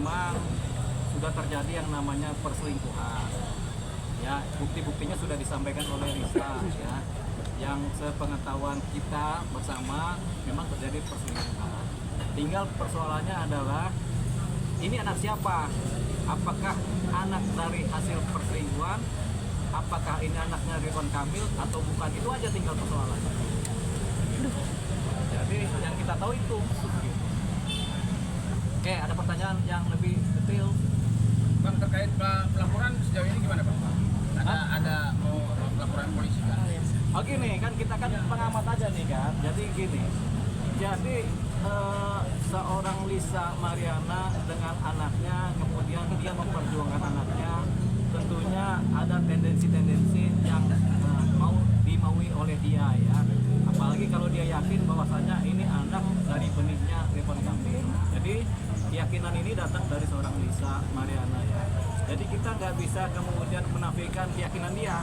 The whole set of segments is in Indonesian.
memang sudah terjadi yang namanya perselingkuhan. Ya, bukti-buktinya sudah disampaikan oleh Risa ya. Yang sepengetahuan kita bersama memang terjadi perselingkuhan. Tinggal persoalannya adalah ini anak siapa? Apakah anak dari hasil perselingkuhan? Apakah ini anaknya Ridwan Kamil atau bukan? Itu aja tinggal persoalannya. Jadi yang kita tahu itu. Oke, ada pertanyaan yang lebih detail. Bang, terkait pelaporan sejauh ini gimana Bang? Ada mau laporan polisi kan? Oh gini, kan kita kan pengamat aja nih kan. Jadi gini. Jadi seorang Lisa Mariana dengan anaknya, kemudian dia memperjuangkan anaknya, tentunya ada tendensi-tendensi yang mau dimaui oleh dia ya. Apalagi kalau dia yakin bahwasanya ini anak dari benihnya Ridwan Kamil. Jadi keyakinan ini datang dari seorang Lisa Mariana ya. Jadi kita nggak bisa kemudian menafikan keyakinan dia,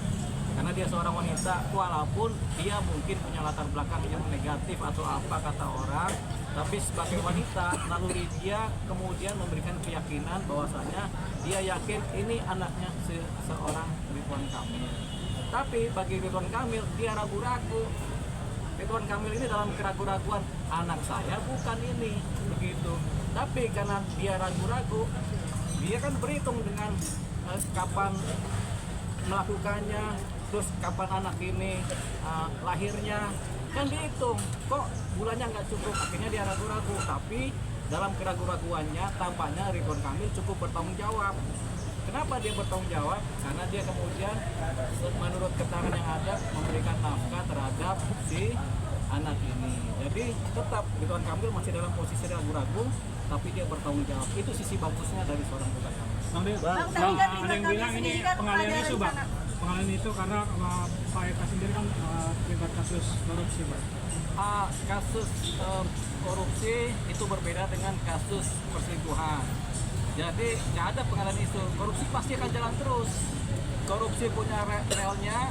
karena dia seorang wanita, walaupun dia mungkin punya latar belakang yang negatif atau apa kata orang, tapi sebagai wanita naluri dia kemudian memberikan keyakinan bahwasanya dia yakin ini anaknya seorang Ridwan Kamil. Tapi bagi Ridwan Kamil dia ragu-ragu. Ridwan Kamil ini dalam keraguan-raguan, anak saya bukan ini begitu. Tapi karena dia ragu-ragu, dia kan berhitung dengan kapan melakukannya, terus kapan anak ini lahirnya, kan dihitung. Kok bulannya nggak cukup, akhirnya dia ragu-ragu. Tapi dalam keraguan-raguannya tampaknya Ridwan Kamil cukup bertanggung jawab. Kenapa dia bertanggung jawab? Karena dia kemudian menurut keterangan yang ada memberikan nafkah terhadap si anak ini. Jadi tetap Ridwan Kamil masih dalam posisi ragu-ragu, tapi dia bertanggung jawab. Itu sisi bagusnya dari seorang Ridwan Kamil. Bang, ada yang bilang ini pengalian isu Bang. Pengalian itu karena Pak Eka sendiri kan terlibat kasus korupsi Bang. Kasus korupsi itu berbeda dengan kasus perselingkuhan. Jadi nggak ada pengalian isu. Korupsi pasti akan jalan terus. Korupsi punya relnya,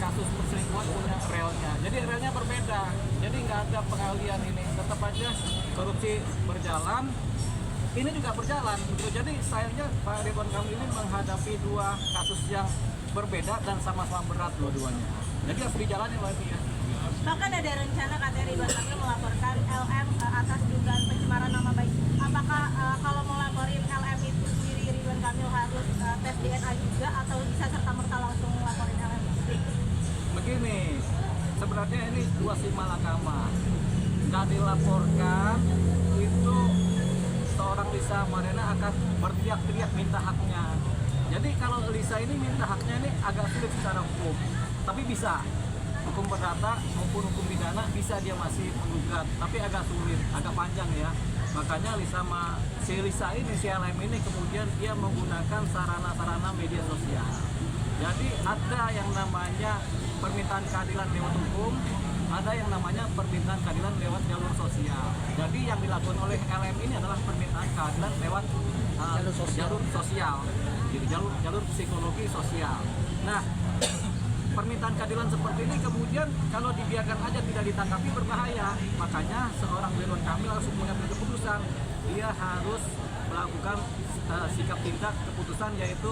kasus perselingkuhan punya relnya. Jadi relnya berbeda. Jadi nggak ada pengalian ini. Tetap aja korupsi berjalan. Ini juga berjalan. Gitu. Jadi sayangnya Pak Ridwan Kamil ini menghadapi dua kasus yang berbeda dan sama-sama berat dua-duanya. Jadi harus dijalani lagi ya. Bahkan ada rencana katanya Ridwan Kamil melaporkan LM atas dugaan pencemaran nama baik. Apakah kalau mau laporin LM itu sendiri Ridwan Kamil harus tes DNA juga atau bisa serta-merta langsung melaporin LM itu? Begini, sebenarnya ini dua simalakama. Nggak dilaporkan itu seorang Lisa Mariana akan berteriak-teriak minta haknya. Jadi kalau Lisa ini minta haknya ini agak sulit secara hukum, tapi bisa. Hukum perdata maupun hukum pidana bisa dia masih menggugat, tapi agak sulit, agak panjang ya. Makanya si Lisa ini, si LM ini kemudian dia menggunakan sarana-sarana media sosial. Jadi ada yang namanya permintaan keadilan lewat hukum, ada yang namanya permintaan keadilan lewat jalur sosial. Jadi yang dilakukan oleh LM ini adalah permintaan keadilan lewat jalur sosial, jadi jalur psikologi sosial. Nah, permintaan keadilan seperti ini kemudian kalau dibiarkan aja tidak ditanggapi berbahaya. Makanya seorang Ridwan Kamil harus mengambil keputusan. Dia harus melakukan sikap tindak keputusan, yaitu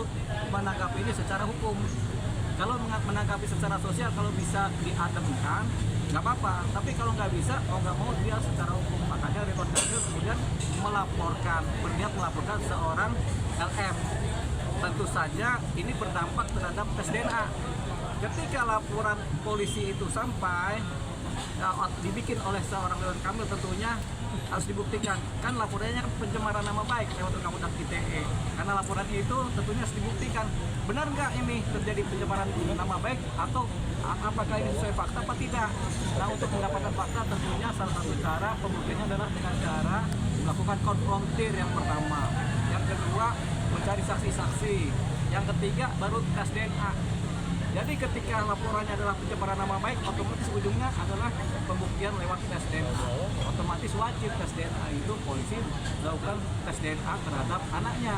menanggapi ini secara hukum. Kalau menanggapi secara sosial, kalau bisa diademkan nggak apa-apa, tapi kalau nggak bisa, mau nggak mau dia secara hukum. Makanya Ridwan Kamil kemudian berniat melaporkan seorang LM. Tentu saja ini berdampak terhadap tes DNA. Ketika laporan polisi itu sampai dibikin oleh seorang Ridwan Kamil, tentunya harus dibuktikan. Kan laporannya kan pencemaran nama baik lewat undang-undang ITE. Karena laporan itu tentunya harus dibuktikan. Benar nggak ini terjadi pencemaran nama baik atau apakah ini sesuai fakta apa tidak? Nah, untuk mendapatkan fakta tentunya salah satu cara pembuktiannya adalah dengan cara melakukan konfrontir yang pertama. Yang kedua, mencari saksi-saksi. Yang ketiga, baru tes DNA. Jadi ketika laporannya adalah pencemaran nama baik, otomatis ujungnya adalah pembuktian lewat tes DNA. Otomatis wajib tes DNA itu polisi melakukan tes DNA terhadap anaknya.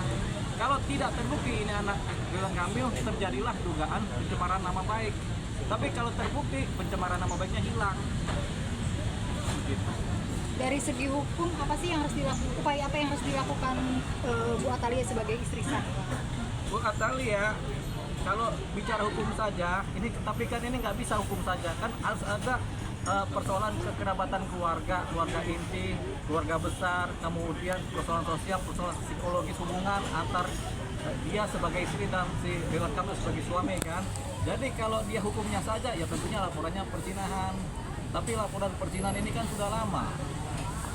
Kalau tidak terbukti ini anak Ridwan Kamil, terjadilah dugaan pencemaran nama baik. Tapi kalau terbukti pencemaran nama baiknya hilang. Gitu. Dari segi hukum apa sih yang harus dilakukan, upaya apa yang harus dilakukan Bu Atalia sebagai istri sah? Bu Atalia, kalau bicara hukum saja, ini tapi kan ini nggak bisa hukum saja, kan harus ada persoalan kekerabatan keluarga, keluarga inti, keluarga besar, kemudian persoalan sosial, persoalan psikologis hubungan antar dia sebagai istri dan si Ridwan Kamil sebagai suami kan. Jadi kalau dia hukumnya saja, ya tentunya laporannya perzinahan. Tapi laporan perzinahan ini kan sudah lama.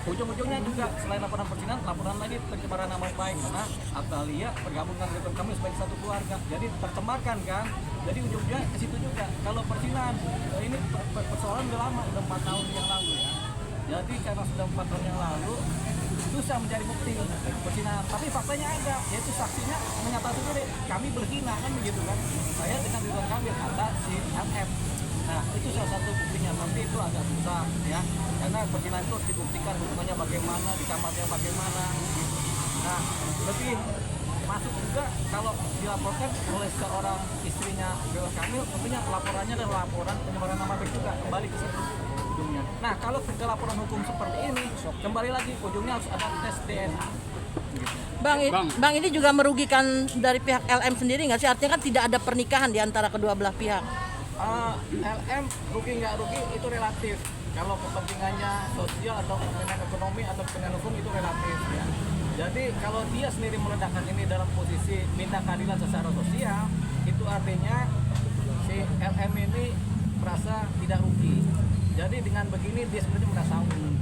Ujung-ujungnya juga selain laporan perzinahan, laporan lagi pencemaran nama baik karena Atalia bergabung dengan Ridwan Kamil sebagai satu keluarga. Jadi tercemarkan kan. Jadi ujung-ujungnya ke situ juga. Kalau perzinahan ini persoalan udah lama, udah 4 tahun yang lalu ya. Jadi karena sudah 4 tahun yang lalu susah mencari bukti perzinahan. Tapi faktanya ada, yaitu saksinya menyatakan sendiri kami berzina kan begitu kan. Saya dengan Ridwan Kamil kata si LM. Nah itu salah satu buktinya, tapi itu agak susah ya, karena perzinahan itu harus dibuktikan hubungannya bagaimana, di kamarnya bagaimana gitu. Nah lebih masuk juga kalau dilaporkan oleh seorang istrinya Ridwan Kamil, tentunya laporannya adalah laporan pencemaran nama baik juga, kembali ke situ ujungnya. Nah kalau ke laporan hukum seperti ini, kembali lagi ujungnya harus ada tes DNA. Bang, ini juga merugikan dari pihak LM sendiri nggak sih? Artinya kan tidak ada pernikahan di antara kedua belah pihak. LM rugi nggak rugi itu relatif. Kalau kepentingannya sosial atau kepentingan ekonomi atau kepentingan hukum itu relatif ya. Jadi kalau dia sendiri meletakkan ini dalam posisi minta keadilan secara sosial, itu artinya si LM ini merasa tidak rugi. Jadi dengan begini dia sebenarnya merasa untung.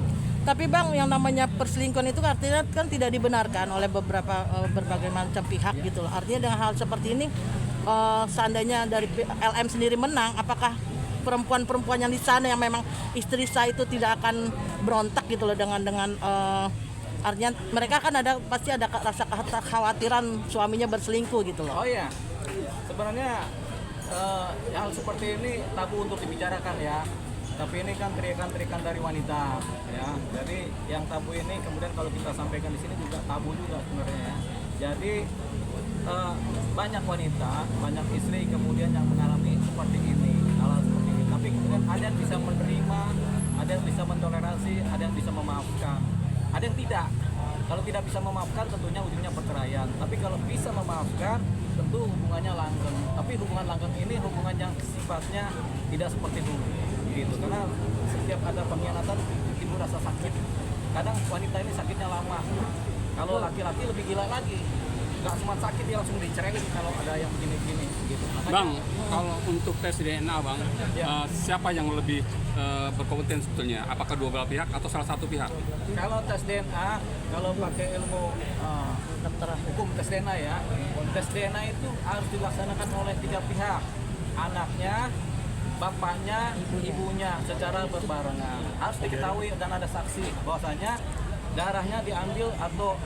Tapi Bang, yang namanya perselingkuhan itu artinya kan tidak dibenarkan oleh berbagai macam pihak gitu loh. Artinya dengan hal seperti ini, seandainya dari LM sendiri menang, apakah perempuan-perempuan yang di sana yang memang istri saya itu tidak akan berontak gitu loh dengan artinya mereka kan pasti ada rasa kekhawatiran suaminya berselingkuh gitu loh. Oh iya, sebenarnya hal seperti ini tabu untuk dibicarakan ya. Tapi ini kan teriakan-teriakan dari wanita ya. Jadi yang tabu ini kemudian kalau kita sampaikan di sini juga tabu juga sebenarnya ya. Jadi banyak wanita, banyak istri kemudian yang mengalami seperti ini, hal seperti ini. Tapi kemudian ada yang bisa menerima, ada yang bisa mentoleransi, ada yang bisa memaafkan, ada yang tidak. Kalau tidak bisa memaafkan tentunya ujungnya perceraian. Tapi kalau bisa memaafkan tentu hubungannya langgeng. Tapi hubungan langgeng ini hubungan yang sifatnya tidak seperti dulu gitu. Karena setiap ada pengkhianatan timbul rasa sakit. Kadang wanita ini sakitnya lama. Kalau laki-laki lebih gila lagi. Nggak cuma sakit, dia langsung diceraiin kalau ada yang begini-begini gitu. Makanya, Bang, kalau untuk tes DNA Bang, Ya. siapa yang lebih berkompeten sebetulnya? Apakah dua belah pihak atau salah satu pihak? kalau tes DNA, kalau pakai ilmu hukum tes DNA ya, tes DNA itu harus dilaksanakan oleh 3 pihak, anaknya, bapaknya, ibunya secara berbarengan. Harus diketahui dan ada saksi bahwasanya darahnya diambil atau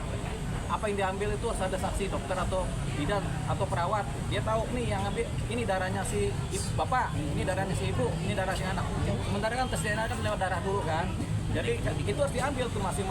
apa yang diambil itu harus ada saksi, dokter atau bidan atau perawat. Dia tahu nih yang ambil ini darahnya si bapak, ini darahnya si ibu, ini darah si anak. Sementara kan tes DNA kan lewat darah dulu kan. Jadi itu harus diambil tuh masing-masing.